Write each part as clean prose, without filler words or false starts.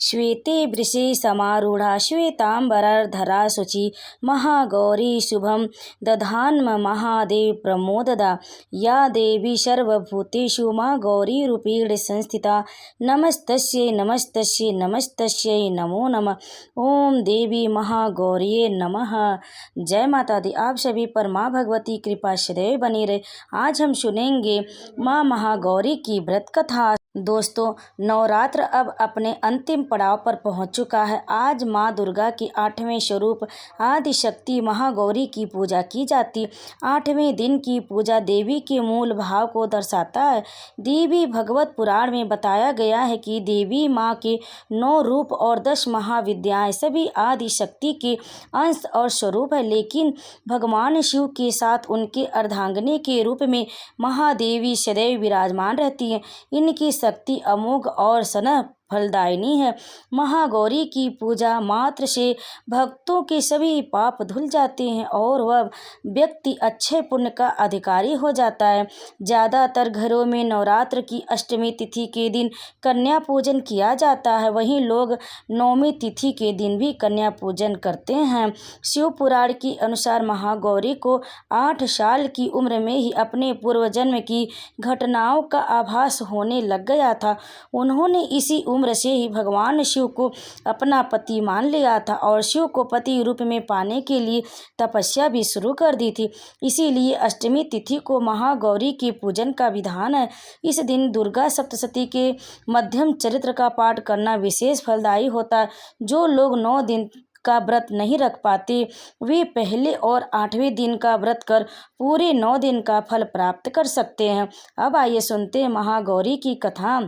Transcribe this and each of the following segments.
श्वेते वृषे समारूढ़ा श्वेतांबरधरा शुचि महागौरी शुभम दधान्म महादेव प्रमोददा या देवी सर्वभूतेषु माँ गौरी रूपेण संस्थिता नमस्तस्यै नमस्तस्यै नमस्तस्यै नमो नमः। ओम देवी महागौरिये नमः। जय माता दी। आप सभी पर माँ भगवती कृपा सदैव बनी रहे। आज हम सुनेंगे माँ महागौरी की व्रत कथा। दोस्तों, नवरात्र अब अपने अंतिम पड़ाव पर पहुंच चुका है। आज माँ दुर्गा के 8वें स्वरूप आदिशक्ति महागौरी की पूजा की जाती। 8वें दिन की पूजा देवी के मूल भाव को दर्शाता है। देवी भगवत पुराण में बताया गया है कि देवी माँ के 9 रूप और 10 महाविद्याएं सभी आदिशक्ति के अंश और स्वरूप है, लेकिन भगवान शिव के साथ उनके अर्धांगिनी के रूप में महादेवी सदैव विराजमान रहती हैं। इनकी शक्ति अमोघ और सनह फलदायिनी है। महागौरी की पूजा मात्र से भक्तों के सभी पाप धुल जाते हैं और वह व्यक्ति अच्छे पुण्य का अधिकारी हो जाता है। ज़्यादातर घरों में नवरात्र की अष्टमी तिथि के दिन कन्या पूजन किया जाता है। वहीं लोग नवमी तिथि के दिन भी कन्या पूजन करते हैं। शिव पुराण के अनुसार महागौरी को 8 साल की उम्र में ही अपने पूर्वजन्म की घटनाओं का आभास होने लग गया था। उन्होंने इसी उम्र से ही भगवान शिव को अपना पति मान लिया था और शिव को पति रूप में पाने के लिए तपस्या भी शुरू कर दी थी। इसीलिए अष्टमी तिथि को महागौरी के पूजन का विधान है। इस दिन दुर्गा सप्तशती के मध्यम चरित्र का पाठ करना विशेष फलदायी होता है। जो लोग 9 दिन का व्रत नहीं रख पाते वे पहले और 8वें दिन का व्रत कर पूरे 9 दिन का फल प्राप्त कर सकते हैं। अब आइए सुनते हैं महागौरी की कथा।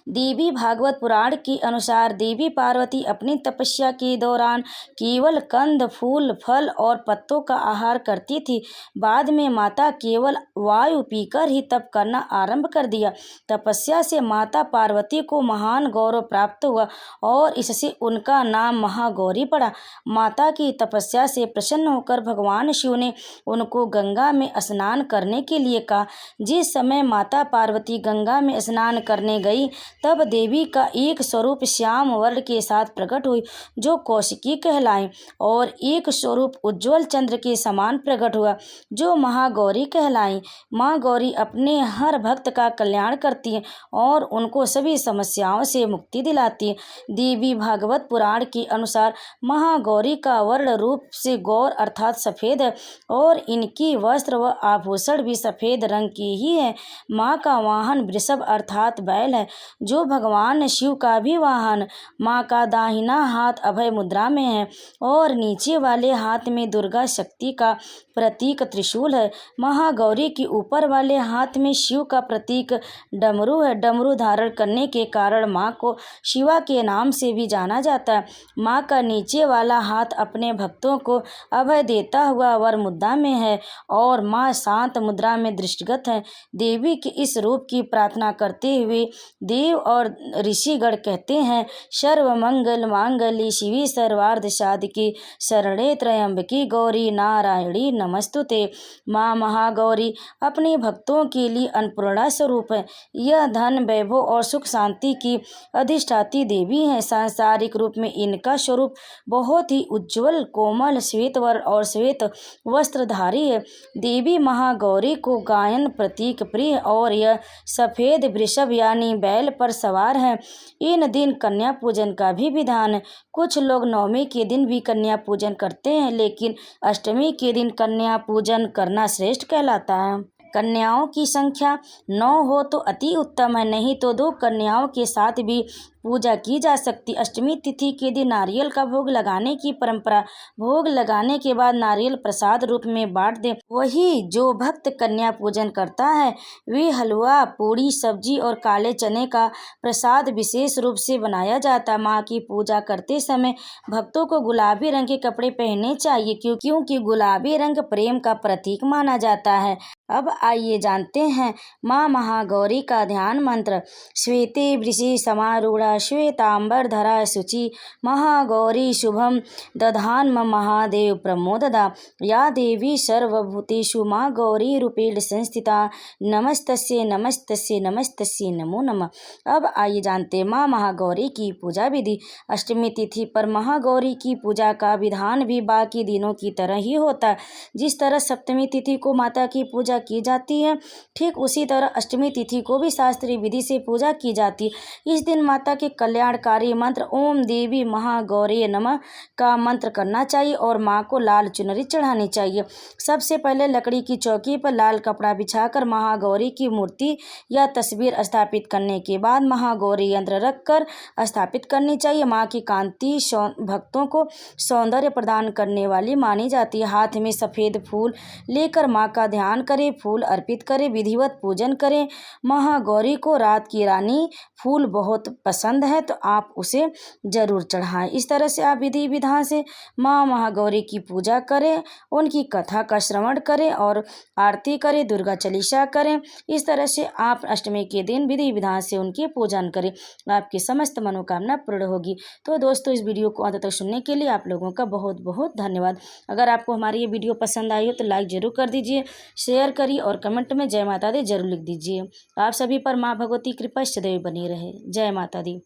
देवी भागवत पुराण के अनुसार देवी पार्वती अपनी तपस्या के दौरान केवल कंद, फूल, फल और पत्तों का आहार करती थी। बाद में माता केवल वायु पीकर ही तप करना आरंभ कर दिया। तपस्या से माता पार्वती को महान गौरव प्राप्त हुआ और इससे उनका नाम महागौरी पड़ा। माता की तपस्या से प्रसन्न होकर भगवान शिव ने उनको गंगा में स्नान करने के लिए कहा। जिस समय माता पार्वती गंगा में स्नान करने गई तब देवी का एक स्वरूप श्याम वर्ण के साथ प्रकट हुई जो कौशिकी कहलाई, और एक स्वरूप उज्ज्वल चंद्र के समान प्रकट हुआ जो महागौरी कहलाई। माँ गौरी अपने हर भक्त का कल्याण करती हैं और उनको सभी समस्याओं से मुक्ति दिलाती हैं। देवी भागवत पुराण के अनुसार महागौरी का वर्ण रूप से गौर अर्थात सफ़ेद है और इनकी वस्त्र व आभूषण भी सफ़ेद रंग के ही है। माँ का वाहन वृषभ अर्थात बैल है जो भगवान शिव का भी वाहन। माँ का दाहिना हाथ अभय मुद्रा में है और नीचे वाले हाथ में दुर्गा शक्ति का प्रतीक त्रिशूल है। महागौरी के ऊपर वाले हाथ में शिव का प्रतीक डमरू है। डमरू धारण करने के कारण माँ को शिवा के नाम से भी जाना जाता है। माँ का नीचे वाला हाथ अपने भक्तों को अभय देता हुआ वर मुद्रा में है और माँ शांत मुद्रा में दृष्टिगत है। देवी के इस रूप की प्रार्थना करते हुए देव और ऋषिगण कहते हैं, सर्व मंगल मांगल्ये शिवे सर्वार्थ साधिके शरणे त्र्यंबके गौरी नारायणी नमस्तुते। माँ महागौरी अपने भक्तों के लिए अन्नपूर्णा स्वरूप है। यह धन, वैभव और सुख शांति की अधिष्ठात्री देवी है। सांसारिक रूप में इनका स्वरूप बहुत ही उज्ज्वल, कोमल, श्वेत वर्ण और श्वेत वस्त्रधारी है। देवी महागौरी को गायन प्रतीक प्रिय और यह सफ़ेद वृषभ यानी बैल पर सवार है। इन दिन कन्या पूजन का भी विधान है। कुछ लोग नवमी के दिन भी कन्या पूजन करते हैं, लेकिन अष्टमी के दिन कन्या पूजन करना श्रेष्ठ कहलाता है। कन्याओं की संख्या 9 हो तो अति उत्तम है, नहीं तो 2 कन्याओं के साथ भी पूजा की जा सकती। अष्टमी तिथि के दिन नारियल का भोग लगाने की परंपरा। भोग लगाने के बाद नारियल प्रसाद रूप में बांट दें। वही जो भक्त कन्या पूजन करता है वे हलवा, पूड़ी, सब्जी और काले चने का प्रसाद विशेष रूप से बनाया जाता है। माँ की पूजा करते समय भक्तों को गुलाबी रंग के कपड़े पहनने चाहिए क्योंकि गुलाबी रंग प्रेम का प्रतीक माना जाता है। अब आइए जानते हैं माँ महागौरी का ध्यान मंत्र। श्वेते वृषे समारूढ़ा समारूढ़ा श्वेतांबरधरा शुचि महागौरी शुभम दधान्म महादेव प्रमोददा या देवी सर्वभूतेषु माँ गौरी रूपेण संस्थिता नमस्तस्यै नमस्तस्यै नमस्तस्यै नमो नमः। अब आइए जानते हैं माँ महागौरी की पूजा विधि। अष्टमी तिथि पर महागौरी की पूजा का विधान भी बाकी दिनों की तरह ही होता है। जिस तरह सप्तमी तिथि को माता की पूजा की जाती है, ठीक उसी तरह अष्टमी तिथि को भी शास्त्रीय विधि से पूजा की जाती है। इस दिन माता के कल्याणकारी मंत्र ओम देवी महागौरी नमः का मंत्र करना चाहिए और माँ को लाल चुनरी चढ़ानी चाहिए। सबसे पहले लकड़ी की चौकी पर लाल कपड़ा बिछाकर महागौरी की मूर्ति या तस्वीर स्थापित करने के बाद महागौरी यंत्र रखकर स्थापित करनी चाहिए। माँ की कांति भक्तों को सौंदर्य प्रदान करने वाली मानी जाती है। हाथ में सफ़ेद फूल लेकर माँ का ध्यान करें, फूल अर्पित करें, विधिवत पूजन करें। महागौरी को रात की रानी फूल बहुत पसंद है तो आप उसे जरूर चढ़ाएं। इस तरह से आप विधि विधान से माँ महागौरी की पूजा करें, उनकी कथा का श्रवण करें और आरती करें, दुर्गा चालीसा करें। इस तरह से आप अष्टमी के दिन विधि विधान से उनकी पूजन करें, आपकी समस्त मनोकामना पूर्ण होगी। तो दोस्तों, इस वीडियो को अंत तक सुनने के लिए आप लोगों का बहुत बहुत धन्यवाद। अगर आपको हमारी ये वीडियो पसंद आई हो तो लाइक जरूर कर दीजिए, शेयर करिए और कमेंट में जय माता दी जरूर लिख दीजिए। आप सभी पर माँ भगवती कृपा सदैव बनी रहे। जय माता दी।